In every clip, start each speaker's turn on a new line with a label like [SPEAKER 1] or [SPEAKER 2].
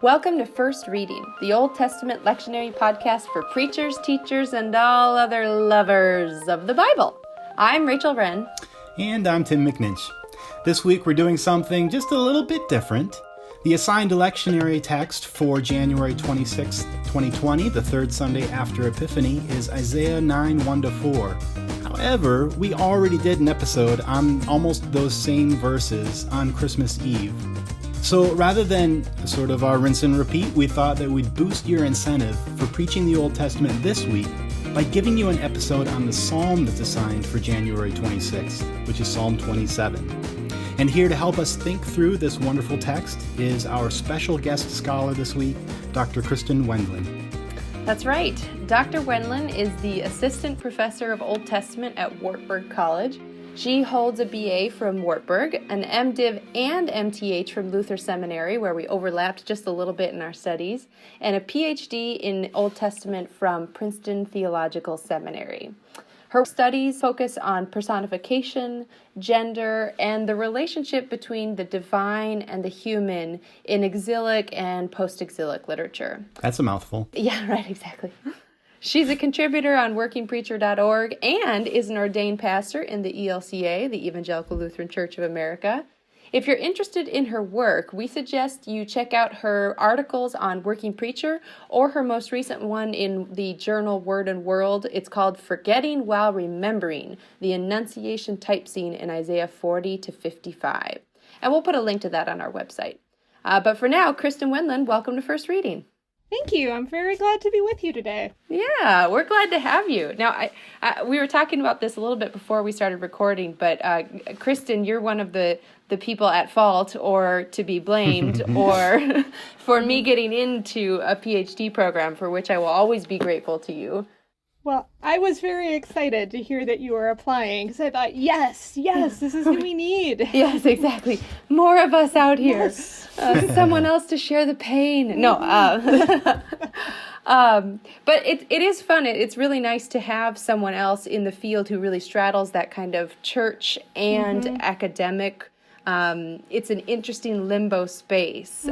[SPEAKER 1] Welcome to First Reading, the Old Testament lectionary podcast for preachers, teachers, and all other lovers of the Bible. I'm Rachel Wren.
[SPEAKER 2] And I'm Tim McNinch. This week we're doing something just a little bit different. The assigned lectionary text for January 26, 2020, the third Sunday after Epiphany, is Isaiah 9, 1-4. However, we already did an episode on almost those same verses on Christmas Eve. So rather than sort of our rinse and repeat, we thought that we'd boost your incentive for preaching the Old Testament this week by giving you an episode on the psalm that's assigned for January 26th, which is Psalm 27. And here to help us think through this wonderful text is our special guest scholar this week, Dr. Kristin Wendland.
[SPEAKER 1] That's right. Dr. Wendland is the Assistant Professor of Old Testament at Wartburg College. She holds a BA from Wartburg, an MDiv and MTH from Luther Seminary, where we overlapped just a little bit in our studies, and a PhD in Old Testament from Princeton Theological Seminary. Her studies focus on personification, gender, and the relationship between the divine and the human in exilic and post-exilic literature.
[SPEAKER 2] That's a mouthful.
[SPEAKER 1] Yeah, right, exactly. She's a contributor on workingpreacher.org and is an ordained pastor in the ELCA, the Evangelical Lutheran Church of America. If you're interested in her work, we suggest you check out her articles on Working Preacher or her most recent one in the journal Word and World. It's called Forgetting While Remembering, the Annunciation Type Scene in Isaiah 40 to 55. And we'll put a link to that on our website. But for now, Kristin Wendland, welcome to First Reading.
[SPEAKER 3] Thank you. I'm very glad to be with you today.
[SPEAKER 1] Yeah, we're glad to have you. Now, we were talking about this a little bit before we started recording, but Kristin, you're one of the people at fault or to be blamed or for me getting into a PhD program, for which I will always be grateful to you.
[SPEAKER 3] Well, I was very excited to hear that you were applying because I thought, yes, this is who we need.
[SPEAKER 1] Yes, exactly. More of us out here.
[SPEAKER 3] Yes.
[SPEAKER 1] Someone else to share the pain. No. But it is fun. It's really nice to have someone else in the field who really straddles that kind of church and academic. It's an interesting limbo space.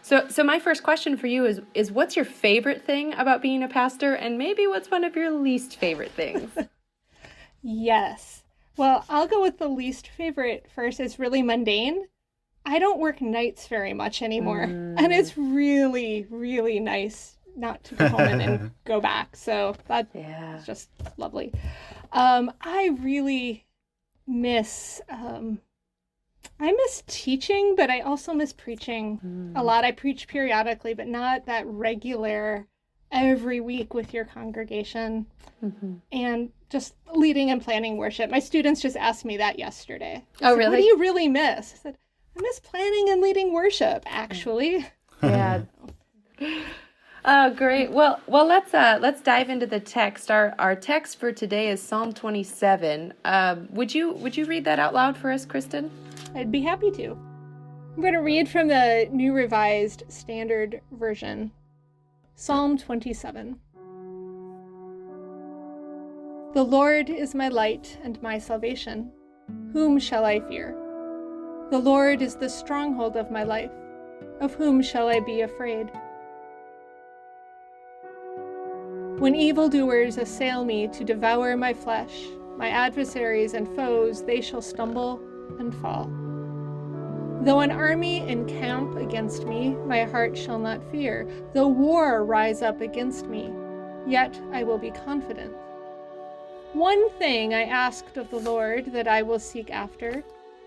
[SPEAKER 1] So my first question for you is what's your favorite thing about being a pastor, and maybe what's one of your least favorite things?
[SPEAKER 3] Yes. Well, I'll go with the least favorite first. It's really mundane. I don't work nights very much anymore, and it's really, really nice not to go home and go back. So that's just lovely. I really miss... I miss teaching, but I also miss preaching a lot. I preach periodically, but not that regular every week with your congregation. And just leading and planning worship. My students just asked me that yesterday.
[SPEAKER 1] Oh, really?
[SPEAKER 3] What do you really miss? I said, I miss planning and leading worship, actually.
[SPEAKER 1] Yeah. Oh, great. Well, let's dive into the text. Our text for today is Psalm 27. Would you read that out loud for us, Kristin?
[SPEAKER 3] I'd be happy to. I'm going to read from the New Revised Standard Version. Psalm 27. The Lord is my light and my salvation. Whom shall I fear? The Lord is the stronghold of my life. Of whom shall I be afraid? When evildoers assail me to devour my flesh, my adversaries and foes, they shall stumble and fall. Though an army encamp against me, my heart shall not fear. Though war rise up against me, yet I will be confident. One thing I asked of the Lord that I will seek after,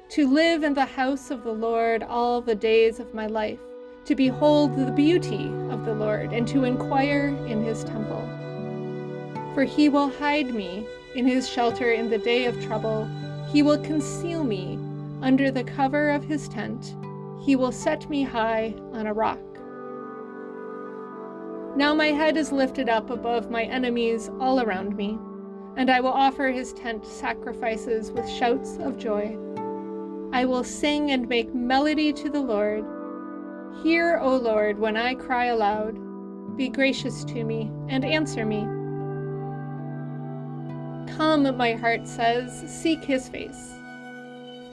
[SPEAKER 3] to live in the house of the Lord all the days of my life, to behold the beauty of the Lord, and to inquire in his temple. For he will hide me in his shelter in the day of trouble. He will conceal me under the cover of his tent. He will set me high on a rock. Now my head is lifted up above my enemies all around me, and I will offer his tent sacrifices with shouts of joy. I will sing and make melody to the Lord. Hear, O Lord, when I cry aloud. Be gracious to me and answer me. Come, my heart says, seek his face.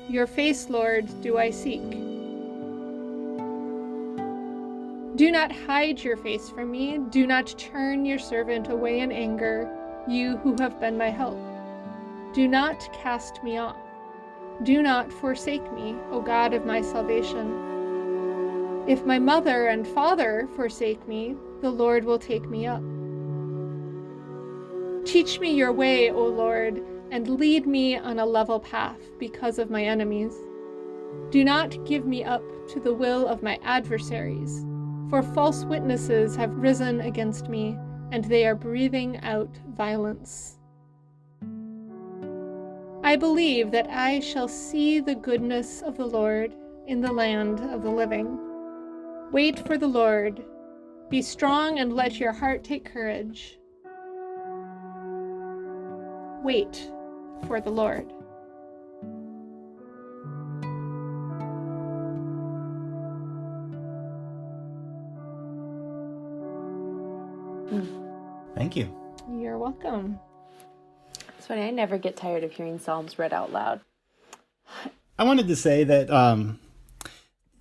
[SPEAKER 3] Your face, Lord, do I seek. Do not hide your face from me. Do not turn your servant away in anger, you who have been my help. Do not cast me off. Do not forsake me, O God of my salvation. If my mother and father forsake me, the Lord will take me up. Teach me your way, O Lord, and lead me on a level path because of my enemies. Do not give me up to the will of my adversaries, for false witnesses have risen against me, and they are breathing out violence. I believe that I shall see the goodness of the Lord in the land of the living. Wait for the Lord. Be strong and let your heart take courage. Wait for the Lord.
[SPEAKER 2] Thank you.
[SPEAKER 3] You're welcome.
[SPEAKER 1] It's funny, I never get tired of hearing Psalms read out loud.
[SPEAKER 2] I wanted to say that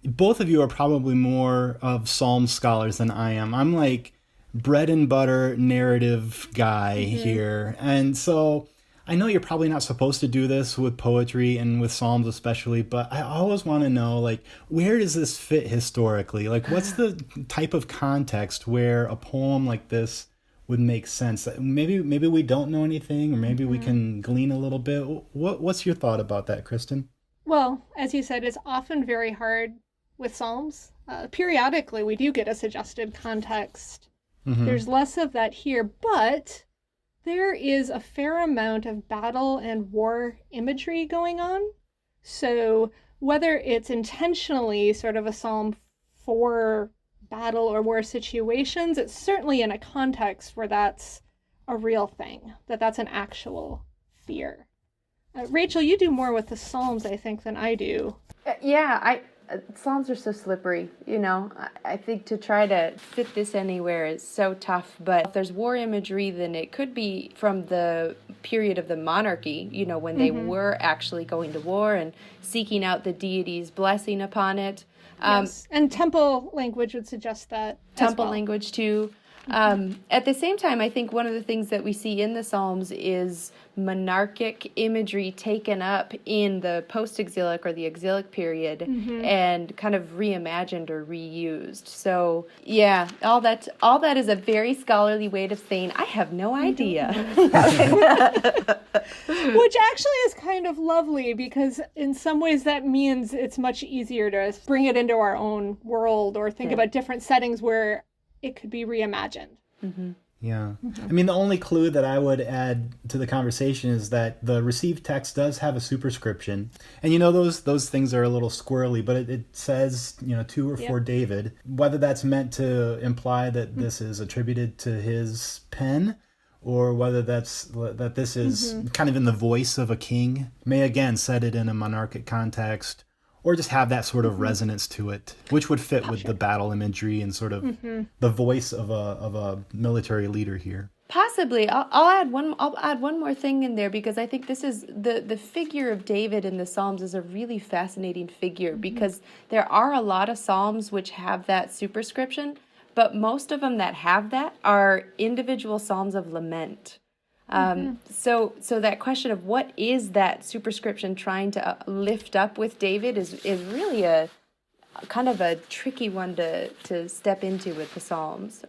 [SPEAKER 2] both of you are probably more of Psalm scholars than I am. I'm like bread and butter narrative guy here. And so I know you're probably not supposed to do this with poetry and with Psalms especially, but I always want to know, like, where does this fit historically? Like, what's the type of context where a poem like this would make sense? Maybe we don't know anything, or maybe we can glean a little bit. What's your thought about that, Kristin?
[SPEAKER 3] Well, as you said, it's often very hard with Psalms. Periodically, we do get a suggested context. There's less of that here, but there is a fair amount of battle and war imagery going on. So whether it's intentionally sort of a psalm for battle or war situations, it's certainly in a context where that's a real thing, that's an actual fear. Rachel, you do more with the Psalms, I think, than I do.
[SPEAKER 1] Psalms are so slippery, you know. I think to try to fit this anywhere is so tough, but if there's war imagery, then it could be from the period of the monarchy, you know, when they were actually going to war and seeking out the deity's blessing upon it.
[SPEAKER 3] Yes. And temple language would suggest that.
[SPEAKER 1] Temple language, too. At the same time, I think one of the things that we see in the Psalms is monarchic imagery taken up in the post-exilic or the exilic period and kind of reimagined or reused. So, yeah, all that is a very scholarly way of saying, I have no idea.
[SPEAKER 3] Which actually is kind of lovely, because in some ways that means it's much easier to bring it into our own world or think about different settings where it could be reimagined.
[SPEAKER 2] Yeah. I mean, the only clue that I would add to the conversation is that the received text does have a superscription. And, you know, those things are a little squirrely, but it says, you know, to or for David. Whether that's meant to imply that this is attributed to his pen, or whether that this is kind of in the voice of a king, may again set it in a monarchic context, or just have that sort of resonance to it, which would fit with the battle imagery and sort of the voice of a military leader here.
[SPEAKER 1] Possibly. I'll add one more thing in there, because I think this is the figure of David in the Psalms is a really fascinating figure, because there are a lot of Psalms which have that superscription, but most of them that have that are individual Psalms of lament. So that question of what is that superscription trying to lift up with David is really a kind of a tricky one to step into with the Psalms.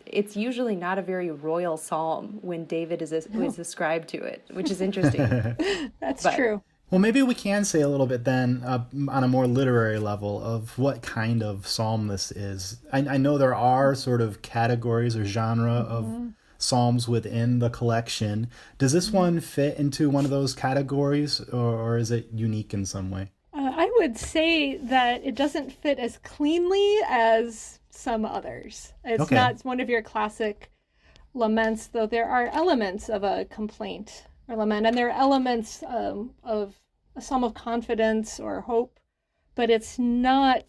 [SPEAKER 1] It's usually not a very royal psalm when David is ascribed to it, which is interesting.
[SPEAKER 3] That's true.
[SPEAKER 2] Well, maybe we can say a little bit then on a more literary level of what kind of psalm this is. I know there are sort of categories or genre of psalms within the collection. Does this one fit into one of those categories, or is it unique in some way?
[SPEAKER 3] I would say that it doesn't fit as cleanly as some others. It's not one of your classic laments, though there are elements of a complaint or lament, and there are elements of a psalm of confidence or hope, but it's not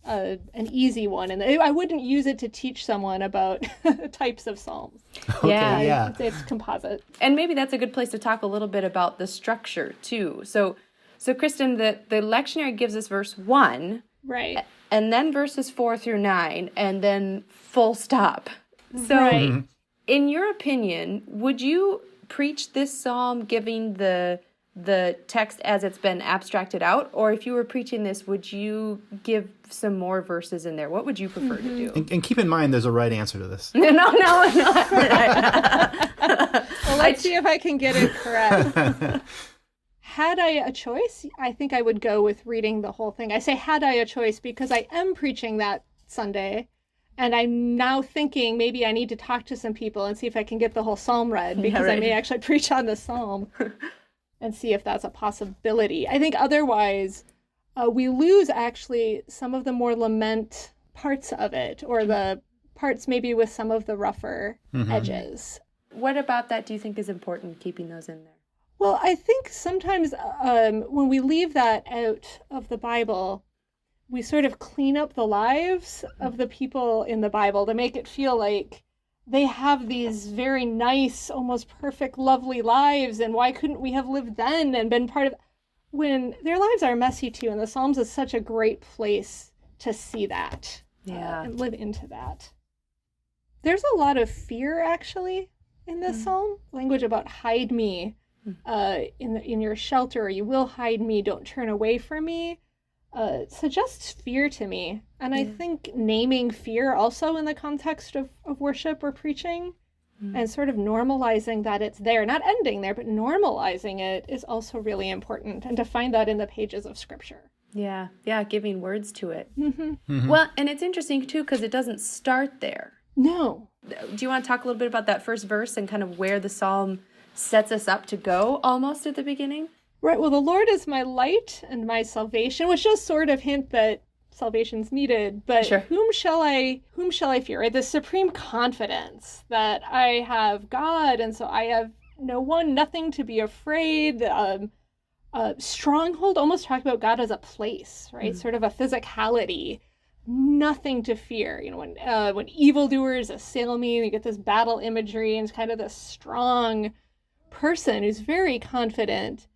[SPEAKER 3] an easy one, and I wouldn't use it to teach someone about types of psalms. It's composite.
[SPEAKER 1] And maybe that's a good place to talk a little bit about the structure too. So Kristin, the lectionary gives us verse 1,
[SPEAKER 3] right?
[SPEAKER 1] and then verses 4 through 9, and then full stop. So,
[SPEAKER 3] Right.
[SPEAKER 1] in your opinion, would you preach this psalm giving the text as it's been abstracted out? Or if you were preaching this, would you give some more verses in there? What would you prefer to do?
[SPEAKER 2] And keep in mind, there's a right answer to this.
[SPEAKER 1] No.
[SPEAKER 3] Well, let's see if I can get it correct. Had I a choice, I think I would go with reading the whole thing. I say had I a choice because I am preaching that Sunday, and I'm now thinking maybe I need to talk to some people and see if I can get the whole psalm read, because I may actually preach on the psalm and see if that's a possibility. I think otherwise we lose actually some of the more lament parts of it, or the parts maybe with some of the rougher edges.
[SPEAKER 1] What about that do you think is important, keeping those in there?
[SPEAKER 3] Well, I think sometimes when we leave that out of the Bible, we sort of clean up the lives of the people in the Bible to make it feel like they have these very nice, almost perfect, lovely lives, and why couldn't we have lived then and been part of, when their lives are messy too, and the Psalms is such a great place to see that and live into that. There's a lot of fear, actually, in this psalm. Language about hide me in your shelter, you will hide me, don't turn away from me. Suggests fear to me. And I think naming fear also in the context of worship or preaching and sort of normalizing that it's there, not ending there, but normalizing it is also really important. And to find that in the pages of Scripture.
[SPEAKER 1] Yeah, giving words to it. Well, and it's interesting too because it doesn't start there.
[SPEAKER 3] No.
[SPEAKER 1] Do you want to talk a little bit about that first verse and kind of where the psalm sets us up to go almost at the beginning?
[SPEAKER 3] Right. Well, the Lord is my light and my salvation, which does sort of hint that salvation's needed. But whom shall I fear? Right? The supreme confidence that I have God, and so I have nothing to be afraid. Stronghold, almost talk about God as a place, right? Sort of a physicality. Nothing to fear. When evildoers assail me, you get this battle imagery, and it's kind of this strong person who's very confident.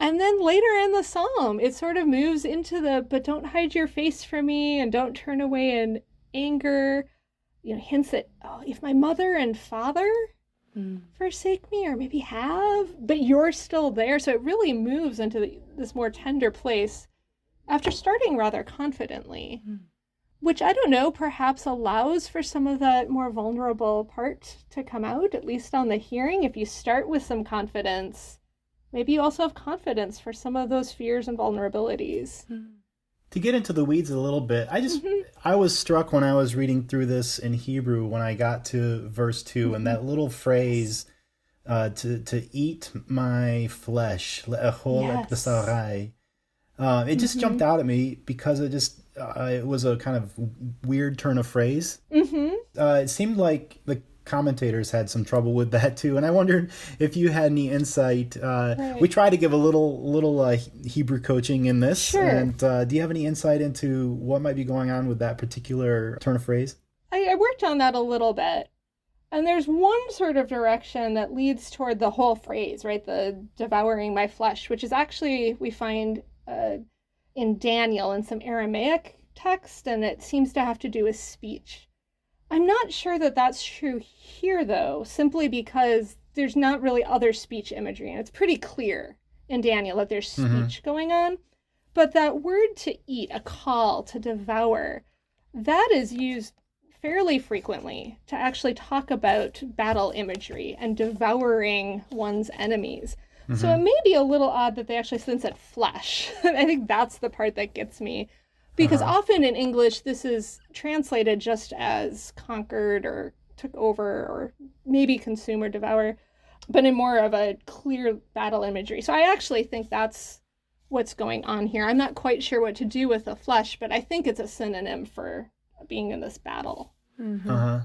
[SPEAKER 3] And then later in the psalm, it sort of moves into but don't hide your face from me and don't turn away in anger. Hints at, if my mother and father forsake me, or maybe have, but you're still there. So it really moves into this more tender place after starting rather confidently, which I don't know, perhaps allows for some of that more vulnerable part to come out, at least on the hearing. If you start with some confidence, maybe you also have confidence for some of those fears and vulnerabilities.
[SPEAKER 2] To get into the weeds a little bit, I was struck when I was reading through this in Hebrew when I got to verse 2 and that little phrase, to eat my flesh, le'echol et basarai. It just jumped out at me because it was a kind of weird turn of phrase. It seemed like the commentators had some trouble with that too, and I wondered if you had any insight. We try to give a little Hebrew coaching in this, and do you have any insight into what might be going on with that particular turn of phrase?
[SPEAKER 3] I worked on that a little bit, and there's one sort of direction that leads toward the whole phrase, right? The devouring my flesh, which is actually, we find in Daniel in some Aramaic text, and it seems to have to do with speech. I'm not sure that that's true here, though, simply because there's not really other speech imagery, and it's pretty clear in Daniel that there's speech going on. But that word to eat, a call to devour, that is used fairly frequently to actually talk about battle imagery and devouring one's enemies. So it may be a little odd that they actually said flesh. I think that's the part that gets me. Because often in English, this is translated just as conquered or took over or maybe consume or devour, but in more of a clear battle imagery. So I actually think that's what's going on here. I'm not quite sure what to do with the flesh, but I think it's a synonym for being in this battle.
[SPEAKER 2] And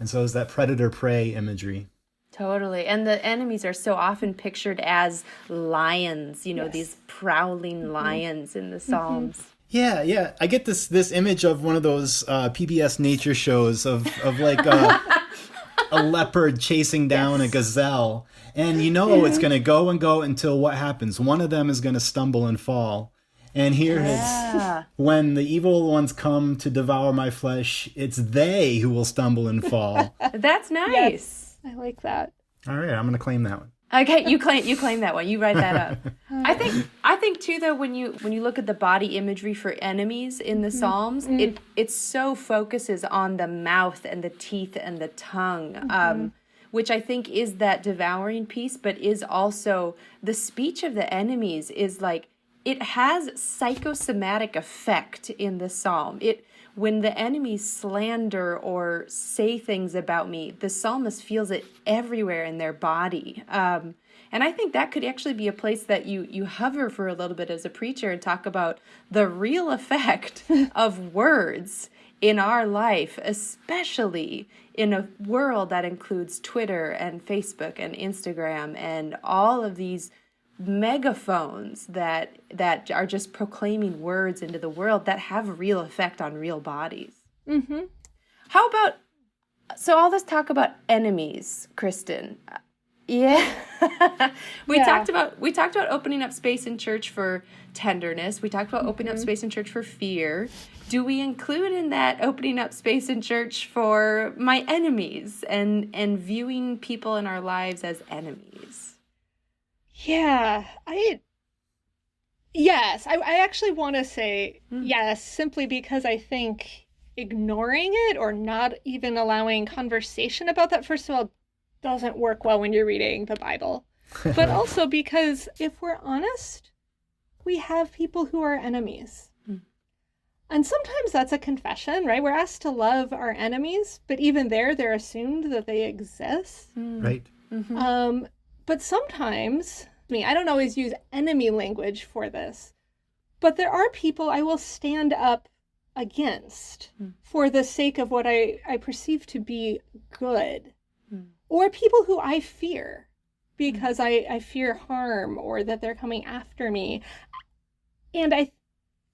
[SPEAKER 2] so is that predator-prey imagery.
[SPEAKER 1] Totally. And the enemies are so often pictured as lions, these prowling lions in the Psalms.
[SPEAKER 2] Yeah. I get this image of one of those PBS nature shows of like a leopard chasing down a gazelle. And it's going to go and go until what happens? One of them is going to stumble and fall. And here it's, when the evil ones come to devour my flesh, it's they who will stumble and fall.
[SPEAKER 1] That's nice.
[SPEAKER 3] Yes, I like that.
[SPEAKER 2] All right, I'm going to claim that one.
[SPEAKER 1] Okay, you claim that one. You write that up. I think too, though, when you look at the body imagery for enemies in the Psalms, it so focuses on the mouth and the teeth and the tongue, which I think is that devouring piece, but is also the speech of the enemies is like, it has psychosomatic effect in the psalm. When the enemies slander or say things about me, the psalmist feels it everywhere in their body. And I think that could actually be a place that you hover for a little bit as a preacher and talk about the real effect of words in our life, especially in a world that includes Twitter and Facebook and Instagram and all of these megaphones that are just proclaiming words into the world that have real effect on real bodies. How about, so all this talk about enemies, Kristin? We talked about opening up space in church for tenderness. We talked about opening up space in church for fear. Do we include in that opening up space in church for my enemies and viewing people in our lives as enemies?
[SPEAKER 3] Yeah, I actually want to say yes, simply because I think ignoring it or not even allowing conversation about that, first of all, doesn't work well when you're reading the Bible. But also because if we're honest, we have people who are enemies. And sometimes that's a confession, right? We're asked to love our enemies, but even they're assumed that they exist.
[SPEAKER 2] Right.
[SPEAKER 3] But sometimes, I don't always use enemy language for this, but there are people I will stand up against for the sake of what I perceive to be good, or people who I fear because I fear harm or that they're coming after me. And I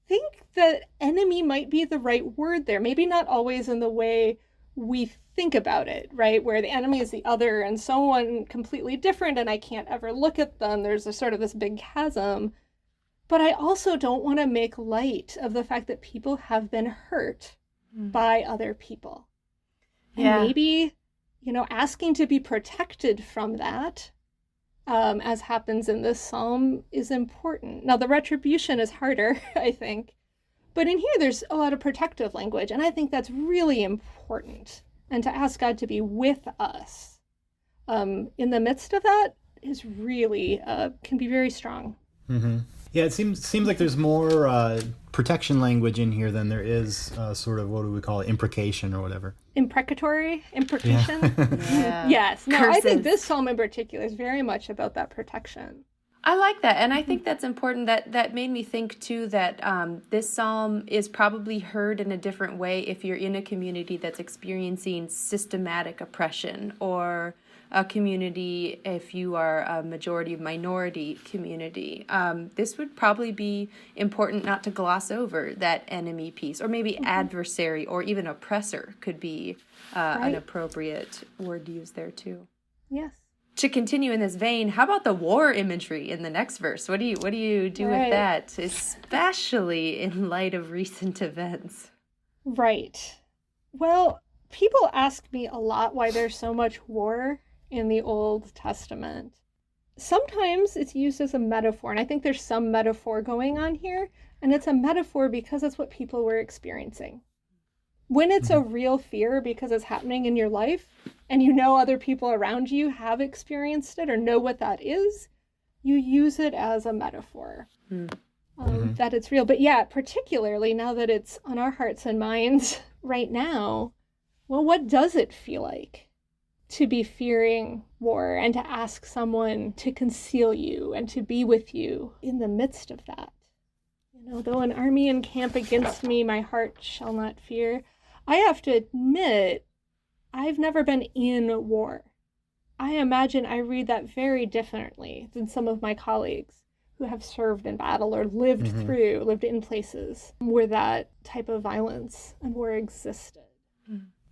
[SPEAKER 3] think that enemy might be the right word there, maybe not always in the way we think about it, right? Where the enemy is the other and someone completely different and I can't ever look at them. There's a sort of this big chasm. But I also don't want to make light of the fact that people have been hurt by other people. And maybe, asking to be protected from that, as happens in this psalm, is important. Now, the retribution is harder, I think. But in here, there's a lot of protective language, and I think that's really important. And to ask God to be with us in the midst of that is really, can be very strong.
[SPEAKER 2] Yeah, it seems like there's more protection language in here than there is sort of, what do we call it, imprecation or whatever.
[SPEAKER 3] Imprecation? Yeah. Yes. No,
[SPEAKER 1] Curses.
[SPEAKER 3] I think this psalm in particular is very much about that protection.
[SPEAKER 1] I like that, and I think that's important. That made me think, too, that this psalm is probably heard in a different way if you're in a community that's experiencing systematic oppression, or a community if you are a minority community. This would probably be important not to gloss over that enemy piece, or maybe adversary or even oppressor could be an appropriate word to use there, too.
[SPEAKER 3] Yes.
[SPEAKER 1] To continue in this vein, how about the war imagery in the next verse? What do you do with that, especially in light of recent events?
[SPEAKER 3] Right. Well, people ask me a lot why there's so much war in the Old Testament. Sometimes it's used as a metaphor, and I think there's some metaphor going on here, and it's a metaphor because it's what people were experiencing. When it's a real fear because it's happening in your life, and you know other people around you have experienced it or know what that is, you use it as a metaphor that it's real. But yeah, particularly now that it's on our hearts and minds right now, well, what does it feel like to be fearing war and to ask someone to conceal you and to be with you in the midst of that? Though an army encamp against me, my heart shall not fear. I have to admit, I've never been in war. I imagine I read that very differently than some of my colleagues who have served in battle or lived in places where that type of violence and war existed.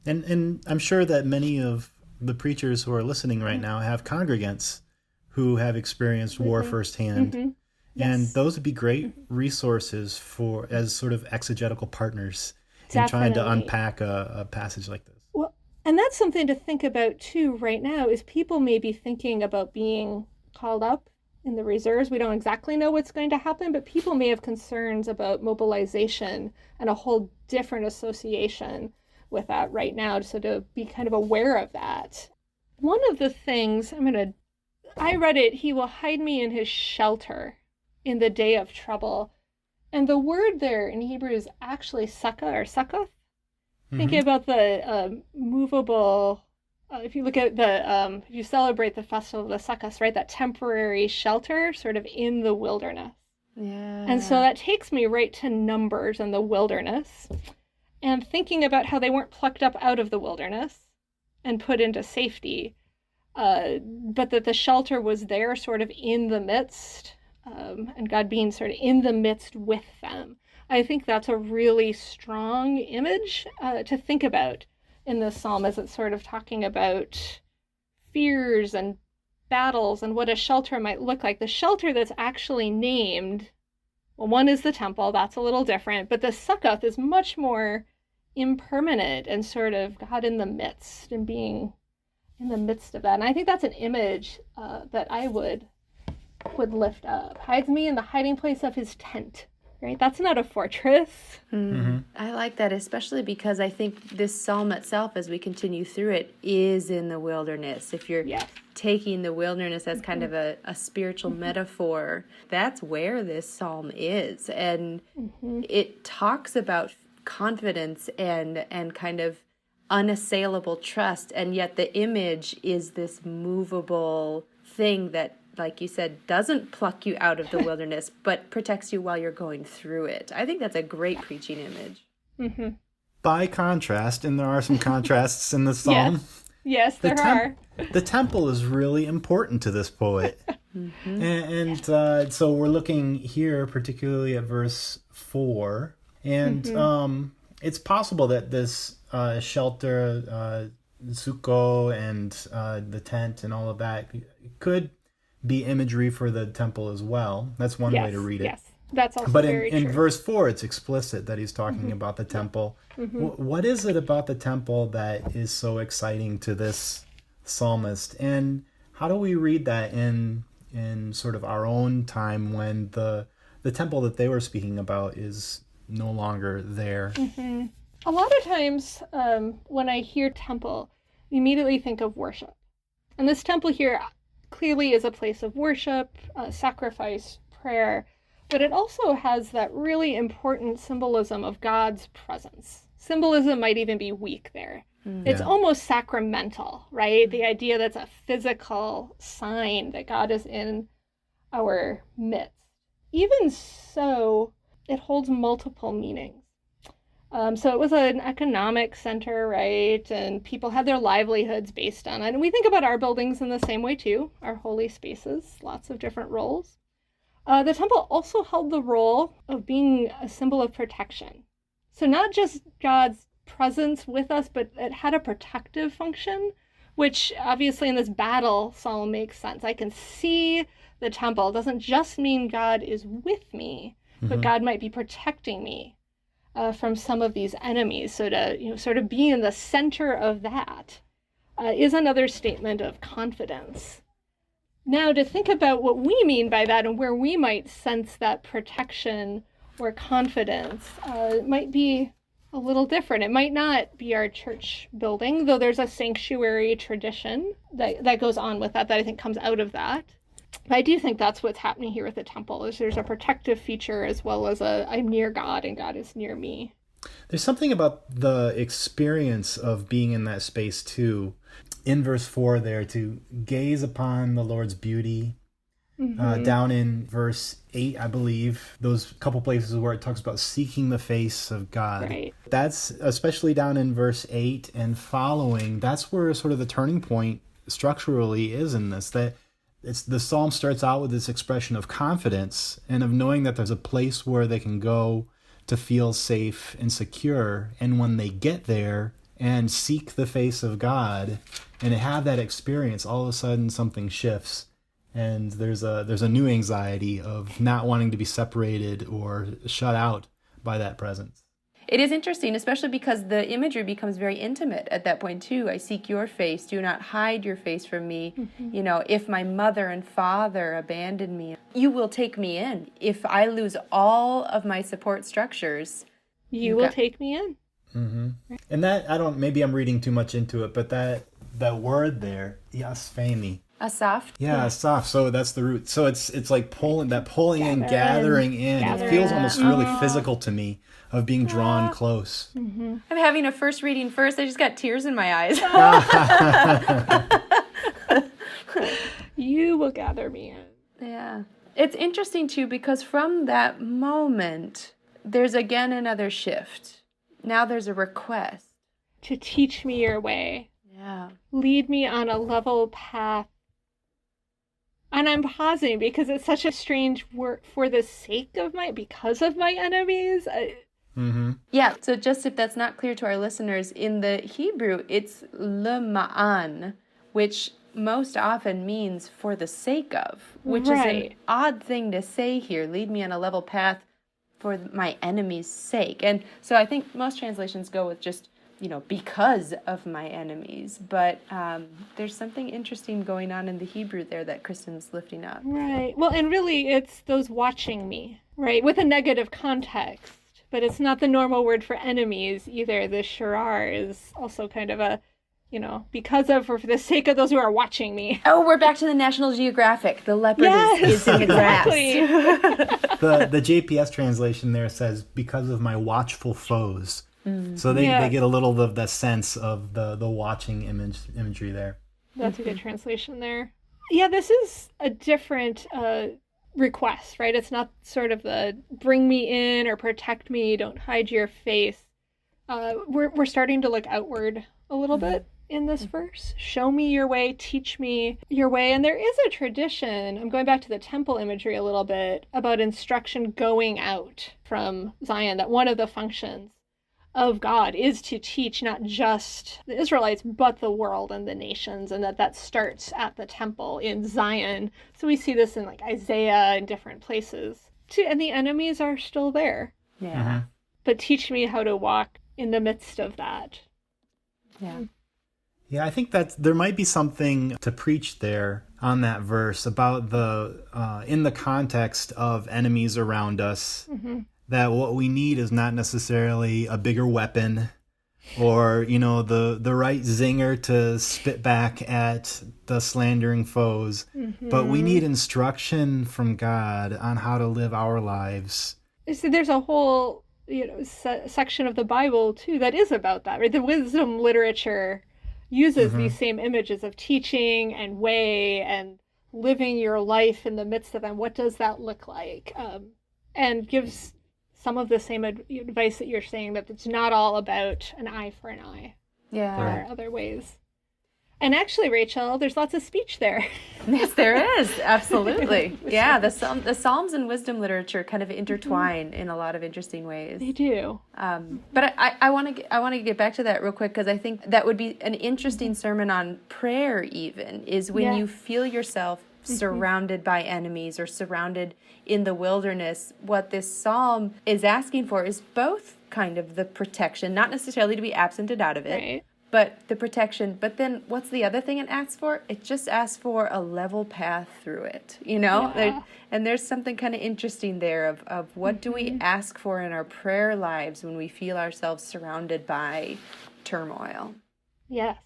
[SPEAKER 2] And I'm sure that many of the preachers who are listening right now have congregants who have experienced war firsthand. And
[SPEAKER 3] Yes.
[SPEAKER 2] those would be great resources for as sort of exegetical partners in trying to
[SPEAKER 3] Definitely.
[SPEAKER 2] unpack a passage like this.
[SPEAKER 3] Well, and that's something to think about too right now is people may be thinking about being called up in the reserves. We don't exactly know what's going to happen, but people may have concerns about mobilization and a whole different association with that right now. So to be kind of aware of that. One of the things I read it, he will hide me in his shelter in the day of trouble. And the word there in Hebrew is actually sukkah or sukkoth. Thinking about the movable, if you look at if you celebrate the festival of the Sukkot, right, that temporary shelter sort of in the wilderness.
[SPEAKER 1] Yeah.
[SPEAKER 3] And so that takes me right to Numbers and the wilderness and thinking about how they weren't plucked up out of the wilderness and put into safety, but that the shelter was there sort of in the midst, and God being sort of in the midst with them. I think that's a really strong image to think about in this psalm as it's sort of talking about fears and battles and what a shelter might look like. The shelter that's actually named, well, one is the temple, that's a little different, but the Sukkoth is much more impermanent and sort of God in the midst and being in the midst of that. And I think that's an image that I would lift up. Hides me in the hiding place of his tent. Right? That's not a fortress.
[SPEAKER 1] I like that, especially because I think this psalm itself, as we continue through it, is in the wilderness. If you're taking the wilderness as kind of a spiritual metaphor, that's where this psalm is. And it talks about confidence and kind of unassailable trust. And yet the image is this movable thing that, like you said, doesn't pluck you out of the wilderness, but protects you while you're going through it. I think that's a great preaching image.
[SPEAKER 2] By contrast, and there are some contrasts in the psalm,
[SPEAKER 3] Yes, there are.
[SPEAKER 2] The temple is really important to this poet. And so we're looking here particularly at verse 4. And it's possible that this shelter, sukkah, and the tent and all of that could be imagery for the temple as well. That's one way to read it.
[SPEAKER 3] Yes, that's also
[SPEAKER 2] But
[SPEAKER 3] very
[SPEAKER 2] in
[SPEAKER 3] true.
[SPEAKER 2] verse 4, it's explicit that he's talking about the temple. What is it about the temple that is so exciting to this psalmist? And how do we read that in sort of our own time when the temple that they were speaking about is no longer there?
[SPEAKER 3] A lot of times when I hear temple, I immediately think of worship. And this temple here clearly is a place of worship, sacrifice, prayer, but it also has that really important symbolism of God's presence. Symbolism might even be weak there. It's almost sacramental, right? The idea that's a physical sign that God is in our midst. Even so, it holds multiple meanings. So it was an economic center, right? And people had their livelihoods based on it. And we think about our buildings in the same way too, our holy spaces, lots of different roles. The temple also held the role of being a symbol of protection. So not just God's presence with us, but it had a protective function, which obviously in this battle psalm makes sense. I can see the temple. It doesn't just mean God is with me, but God might be protecting me from some of these enemies. So to sort of be in the center of that is another statement of confidence. Now to think about what we mean by that and where we might sense that protection or confidence might be a little different. It might not be our church building, though there's a sanctuary tradition that goes on with that I think comes out of that. I do think that's what's happening here with the temple, is there's a protective feature as well as I'm near God and God is near me.
[SPEAKER 2] There's something about the experience of being in that space too. In verse 4 there, to gaze upon the Lord's beauty. Down in verse 8, I believe, those couple places where it talks about seeking the face of God.
[SPEAKER 3] Right.
[SPEAKER 2] That's especially down in verse 8 and following. That's where sort of the turning point structurally is in this. That the psalm starts out with this expression of confidence and of knowing that there's a place where they can go to feel safe and secure. And when they get there and seek the face of God and have that experience, all of a sudden something shifts. And there's a new anxiety of not wanting to be separated or shut out by that presence.
[SPEAKER 1] It is interesting, especially because the imagery becomes very intimate at that point, too. I seek your face. Do not hide your face from me. Mm-hmm. If my mother and father abandon me, you will take me in. If I lose all of my support structures,
[SPEAKER 3] you will take me in.
[SPEAKER 2] Mm-hmm. And that, maybe I'm reading too much into it, but that word there, yasphemi.
[SPEAKER 1] Asaph?
[SPEAKER 2] Yeah, asaph. So that's the root. So it's like pulling in, gathering in.
[SPEAKER 3] Gather
[SPEAKER 2] It feels almost really
[SPEAKER 3] in.
[SPEAKER 2] physical to me, of being drawn close.
[SPEAKER 3] Mm-hmm.
[SPEAKER 1] I'm having a first reading first. I just got tears in my eyes.
[SPEAKER 3] You will gather me in.
[SPEAKER 1] Yeah. It's interesting, too, because from that moment, there's again another shift. Now there's a request.
[SPEAKER 3] To teach me your way.
[SPEAKER 1] Yeah.
[SPEAKER 3] Lead me on a level path. And I'm pausing because it's such a strange word, for the sake of because of my enemies.
[SPEAKER 2] Mm-hmm.
[SPEAKER 1] Yeah, so just if that's not clear to our listeners, in the Hebrew, it's lema'an, which most often means for the sake of, which is an odd thing to say here. Lead me on a level path for my enemy's sake. And so I think most translations go with just, because of my enemies. But there's something interesting going on in the Hebrew there that Kristin's lifting up.
[SPEAKER 3] Right. Well, and really it's those watching me, right, with a negative context. But it's not the normal word for enemies either. The sharar is also kind of a, because of or for the sake of those who are watching me.
[SPEAKER 1] Oh, we're back to the National Geographic. The leopard is in the grass.
[SPEAKER 2] The JPS translation there says, because of my watchful foes. So they get a little of the sense of the watching imagery there.
[SPEAKER 3] That's a good translation there. Yeah, this is a different request, right? It's not sort of the bring me in or protect me, don't hide your face. We're starting to look outward a little bit in this verse. Show me your way, teach me your way. And there is a tradition, I'm going back to the temple imagery a little bit, about instruction going out from Zion, that one of the functions of God is to teach not just the Israelites, but the world and the nations, and that starts at the temple in Zion. So we see this in Isaiah and different places. And the enemies are still there.
[SPEAKER 1] Yeah.
[SPEAKER 2] Mm-hmm.
[SPEAKER 3] But teach me how to walk in the midst of that.
[SPEAKER 1] Yeah.
[SPEAKER 2] Yeah, I think that there might be something to preach there on that verse about in the context of enemies around us. Mm-hmm. That what we need is not necessarily a bigger weapon or, the right zinger to spit back at the slandering foes. Mm-hmm. But we need instruction from God on how to live our lives.
[SPEAKER 3] So there's a whole, section of the Bible, too, that is about that, right? The wisdom literature uses these same images of teaching and way and living your life in the midst of them. What does that look like? And gives some of the same advice that you're saying, that it's not all about an eye for an eye.
[SPEAKER 1] Yeah.
[SPEAKER 3] There are other ways. And actually, Rachel, there's lots of speech there.
[SPEAKER 1] Yes, there is. Absolutely. Yeah, the Psalms and wisdom literature kind of intertwine in a lot of interesting ways.
[SPEAKER 3] They do.
[SPEAKER 1] But I want to get back to that real quick, because I think that would be an interesting sermon on prayer even, is when you feel yourself surrounded by enemies or surrounded in the wilderness. What this psalm is asking for is both kind of the protection, not necessarily to be absented out of it,
[SPEAKER 3] right,
[SPEAKER 1] but the protection. But then what's the other thing it asks for? It just asks for a level path through it,
[SPEAKER 3] Yeah.
[SPEAKER 1] And there's something kind of interesting there of what do we ask for in our prayer lives when we feel ourselves surrounded by turmoil.
[SPEAKER 3] Yes.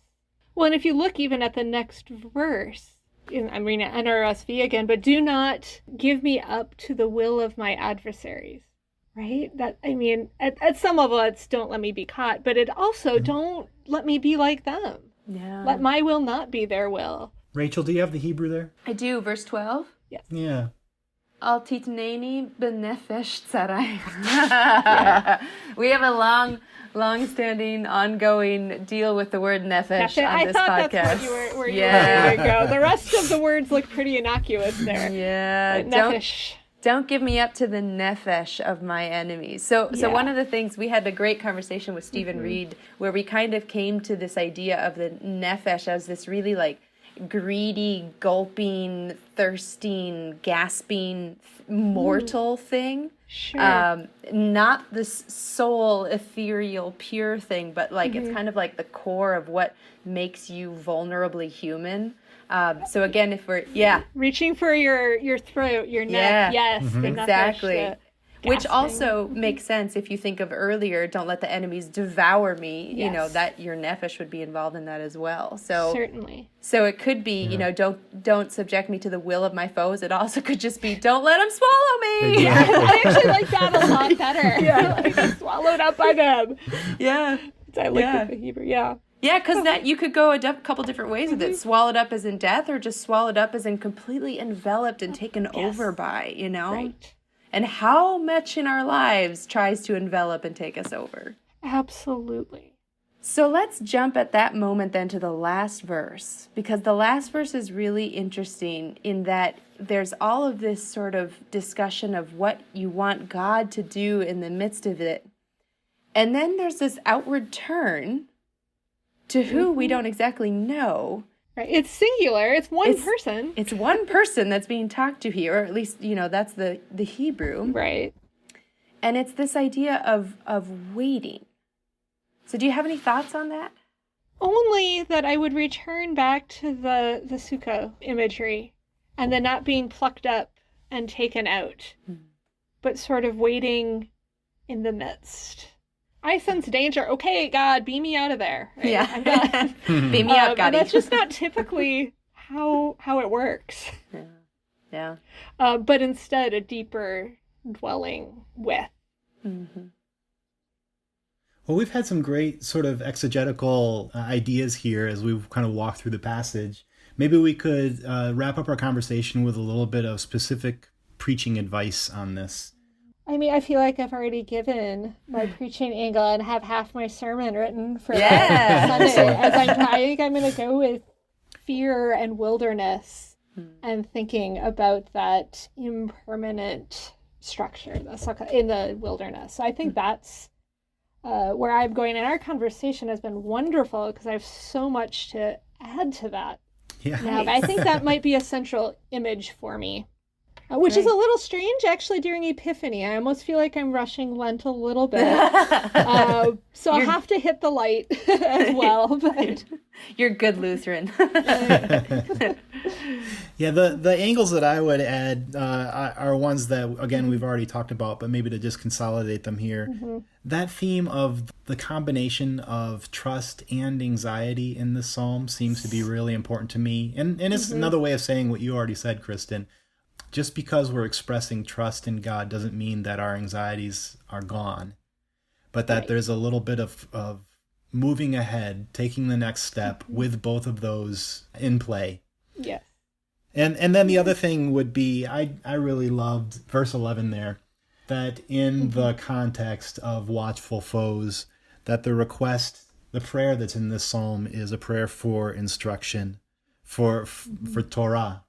[SPEAKER 3] Well, and if you look even at the next verse, I'm reading NRSV again, but do not give me up to the will of my adversaries, right? At some level it's don't let me be caught, but it also don't let me be like them.
[SPEAKER 1] Yeah.
[SPEAKER 3] Let my will not be their will.
[SPEAKER 2] Rachel, do you have the Hebrew there?
[SPEAKER 1] I do, verse 12.
[SPEAKER 3] Yes.
[SPEAKER 2] Yeah.
[SPEAKER 1] Al titneni benefesh tzarai. Yeah. We have a long-standing, ongoing deal with the word nefesh on this podcast.
[SPEAKER 3] I thought that's where you were ready to go. The rest of the words look pretty innocuous there.
[SPEAKER 1] Yeah. Don't give me up to the nefesh of my enemies. So one of the things, we had a great conversation with Stephen Reed where we kind of came to this idea of the nefesh as this really greedy, gulping, thirsting, gasping, mortal thing.
[SPEAKER 3] Sure.
[SPEAKER 1] Not this soul, ethereal, pure thing, but like it's kind of like the core of what makes you vulnerably human. So again, if we're
[SPEAKER 3] reaching for your throat, your neck, yes, the
[SPEAKER 1] exactly.
[SPEAKER 3] nefesh,
[SPEAKER 1] Which also makes sense if you think of earlier, don't let the enemies devour me, you know, that your nefesh would be involved in that as well. So
[SPEAKER 3] certainly.
[SPEAKER 1] So it could be, you know, don't subject me to the will of my foes. It also could just be, don't let them swallow me.
[SPEAKER 3] Exactly. I actually like that a lot better. Like, swallowed up by them.
[SPEAKER 1] Yeah.
[SPEAKER 3] I like the Hebrew, Yeah,
[SPEAKER 1] because that you could go a couple different ways with it. Swallowed up as in death, or just swallowed up as in completely enveloped and taken over by, you know?
[SPEAKER 3] Right.
[SPEAKER 1] And how much in our lives tries to envelop and take us over.
[SPEAKER 3] Absolutely.
[SPEAKER 1] So let's jump at that moment then to the last verse, because the last verse is really interesting in that there's all of this sort of discussion of what you want God to do in the midst of it. And then there's this outward turn to who we don't exactly know.
[SPEAKER 3] Right. It's singular. It's one person.
[SPEAKER 1] It's one person that's being talked to here, or at least, you know, that's the Hebrew.
[SPEAKER 3] Right.
[SPEAKER 1] And it's this idea of waiting. So do you have any thoughts on that?
[SPEAKER 3] Only that I would return back to the sukkah imagery and the not being plucked up and taken out, but sort of waiting in the midst. I sense danger. Okay, God, beam me out of there. Right?
[SPEAKER 1] Yeah.
[SPEAKER 3] I'm done.
[SPEAKER 1] Beam me out, God.
[SPEAKER 3] That's just not typically how it works.
[SPEAKER 1] Yeah.
[SPEAKER 3] But instead, a deeper dwelling with.
[SPEAKER 1] Mm-hmm.
[SPEAKER 2] Well, we've had some great sort of exegetical ideas here as we've kind of walked through the passage. Maybe we could wrap up our conversation with a little bit of specific preaching advice on this.
[SPEAKER 3] I mean, I feel like I've already given my preaching angle and have half my sermon written for Sunday. I think I'm going to go with fear and wilderness and thinking about that impermanent structure in the wilderness. So I think that's where I'm going. And our conversation has been wonderful because I have so much to add to that.
[SPEAKER 2] Yeah.
[SPEAKER 3] Now, but I think that might be a central image for me. Which is a little strange, actually, during Epiphany. I almost feel like I'm rushing Lent a little bit. So I'll have to hit the light as well. But
[SPEAKER 1] You're good Lutheran.
[SPEAKER 2] Yeah, the angles that I would add are ones that, again, we've already talked about, but maybe to just consolidate them here. Mm-hmm. That theme of the combination of trust and anxiety in this psalm seems to be really important to me. And it's another way of saying what you already said, Kristin. Just because we're expressing trust in God doesn't mean that our anxieties are gone, but that there's a little bit of moving ahead, taking the next step with both of those in play.
[SPEAKER 3] Yes.
[SPEAKER 2] And then the other thing would be, I really loved verse 11 there, that in the context of watchful foes, that the prayer that's in this psalm is a prayer for instruction, for Torah,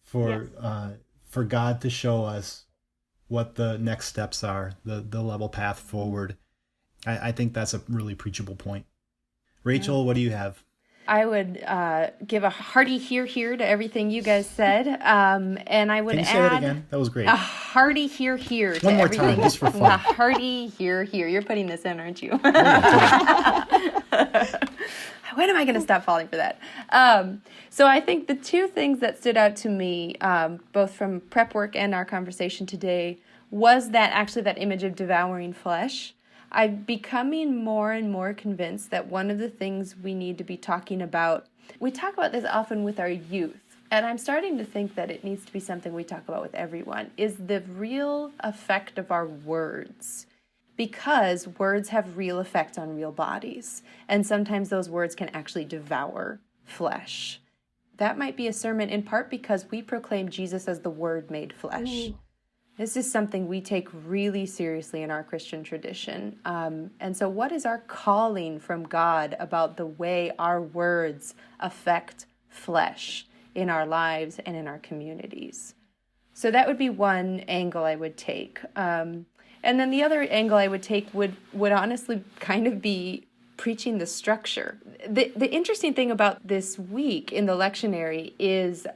[SPEAKER 2] for God to show us what the next steps are, the level path forward. I think that's a really preachable point. Rachel, what do you have?
[SPEAKER 1] I would give a hearty hear to everything you guys said, and I would
[SPEAKER 2] Can you say that again? That was great.
[SPEAKER 1] A hearty hear to everything.
[SPEAKER 2] One more time, just for fun.
[SPEAKER 1] A hearty hear. You're putting this in, aren't you? When am I going to stop falling for that? So I think the two things that stood out to me, both from prep work and our conversation today, was that image of devouring flesh. I'm becoming more and more convinced that one of the things we need to be talking about, we talk about this often with our youth, and I'm starting to think that it needs to be something we talk about with everyone, is the real effect of our words. Because words have real effects on real bodies, and sometimes those words can actually devour flesh. That might be a sermon in part because we proclaim Jesus as the Word made flesh. This is something we take really seriously in our Christian tradition. And so what is our calling from God about the way our words affect flesh in our lives and in our communities? So that would be one angle I would take. And then the other angle I would take would honestly kind of be preaching the structure. The interesting thing about this week in the lectionary is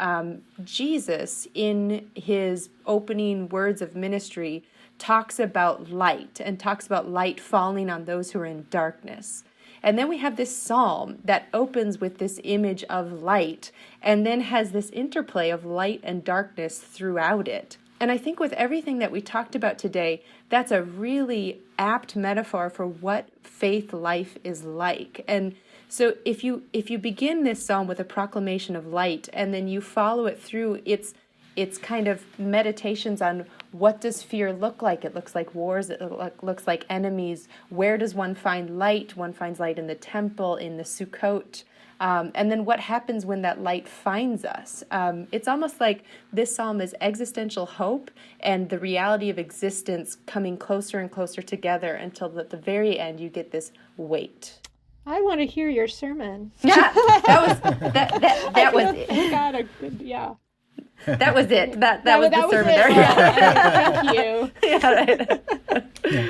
[SPEAKER 1] Jesus, in his opening words of ministry, talks about light and talks about light falling on those who are in darkness. And then we have this psalm that opens with this image of light and then has this interplay of light and darkness throughout it. And I think with everything that we talked about today, that's a really apt metaphor for what faith life is like. And so if you begin this psalm with a proclamation of light and then you follow it through its kind of meditations on what does fear look like? It looks like wars. It looks like enemies. Where does one find light? One finds light in the temple, in the Sukkot. And then what happens when that light finds us? It's almost like this psalm is existential hope and the reality of existence coming closer and closer together until at the very end you get this wait.
[SPEAKER 3] I want to hear your sermon.
[SPEAKER 1] Yeah, that was it.
[SPEAKER 3] Got a good, yeah.
[SPEAKER 1] That was it. That was the sermon there.
[SPEAKER 3] Thank you.
[SPEAKER 1] Yeah, right.
[SPEAKER 2] Yeah.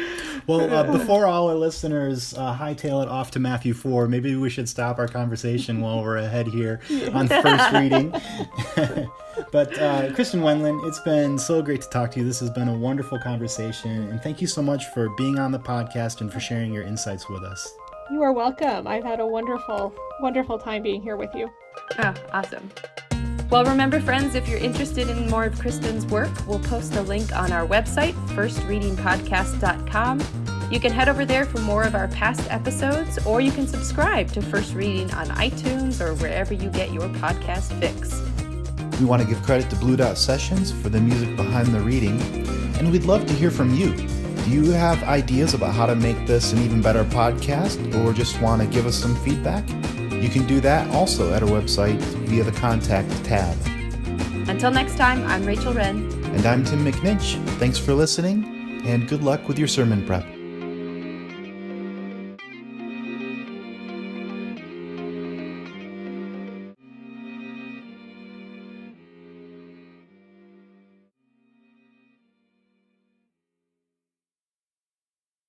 [SPEAKER 2] Well, before all our listeners hightail it off to Matthew 4, maybe we should stop our conversation while we're ahead here on first reading. But Kristin Wendland, it's been so great to talk to you. This has been a wonderful conversation, and thank you so much for being on the podcast and for sharing your insights with us.
[SPEAKER 3] You are welcome. I've had a wonderful, wonderful time being here with you.
[SPEAKER 1] Oh, awesome. Well, remember, friends, if you're interested in more of Kristin's work, we'll post a link on our website, firstreadingpodcast.com. You can head over there for more of our past episodes, or you can subscribe to First Reading on iTunes or wherever you get your podcast fix.
[SPEAKER 4] We want to give credit to Blue Dot Sessions for the music behind the reading, and we'd love to hear from you. Do you have ideas about how to make this an even better podcast, or just want to give us some feedback? You can do that also at our website via the Contact tab.
[SPEAKER 1] Until next time, I'm Rachel Wren.
[SPEAKER 4] And I'm Tim McNinch. Thanks for listening, and good luck with your sermon prep.